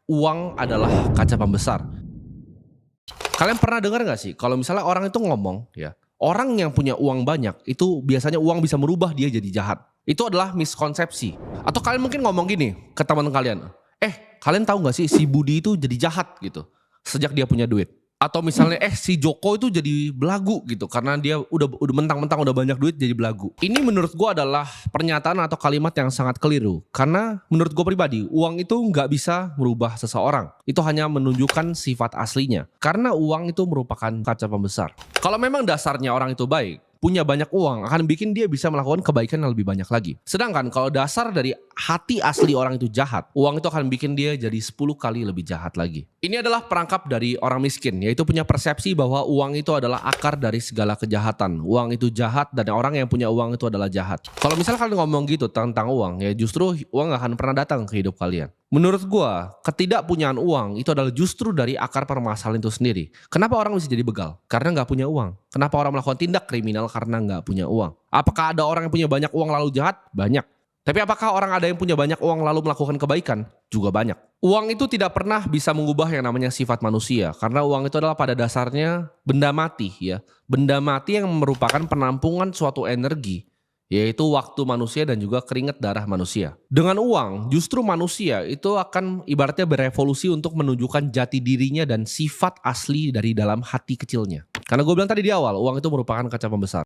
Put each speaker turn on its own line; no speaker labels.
uang adalah kaca pembesar. Kalian pernah dengar nggak sih kalau misalnya orang itu ngomong ya, orang yang punya uang banyak itu biasanya uang bisa merubah dia jadi jahat. Itu adalah miskonsepsi. Atau kalian mungkin ngomong gini ke teman kalian, kalian tahu nggak sih si Budi itu jadi jahat gitu sejak dia punya duit. Atau misalnya si Joko itu jadi belagu gitu karena dia udah mentang-mentang udah banyak duit jadi belagu. Ini menurut gua adalah pernyataan atau kalimat yang sangat keliru. Karena menurut gua pribadi, uang itu nggak bisa merubah seseorang. Itu hanya menunjukkan sifat aslinya. Karena uang itu merupakan kaca pembesar. Kalau memang dasarnya orang itu baik, punya banyak uang akan bikin dia bisa melakukan kebaikan yang lebih banyak lagi. Sedangkan kalau dasar dari hati asli orang itu jahat, uang itu akan bikin dia jadi 10 kali lebih jahat lagi. Ini adalah perangkap dari orang miskin, yaitu punya persepsi bahwa uang itu adalah akar dari segala kejahatan. Uang itu jahat dan orang yang punya uang itu adalah jahat. Kalau misalnya kalian ngomong gitu tentang uang, ya justru uang gak akan pernah datang ke hidup kalian. Menurut gua, ketidakpunyaan uang itu adalah justru dari akar permasalahan itu sendiri. Kenapa orang bisa jadi begal? Karena nggak punya uang. Kenapa orang melakukan tindak kriminal? Karena nggak punya uang. Apakah ada orang yang punya banyak uang lalu jahat? Banyak. Tapi apakah orang ada yang punya banyak uang lalu melakukan kebaikan? Juga banyak. Uang itu tidak pernah bisa mengubah yang namanya sifat manusia. Karena uang itu adalah pada dasarnya benda mati ya. Benda mati yang merupakan penampungan suatu energi, yaitu waktu manusia dan juga keringat darah manusia. Dengan uang, justru manusia itu akan ibaratnya berevolusi untuk menunjukkan jati dirinya dan sifat asli dari dalam hati kecilnya. Karena gue bilang tadi di awal, uang itu merupakan kaca pembesar.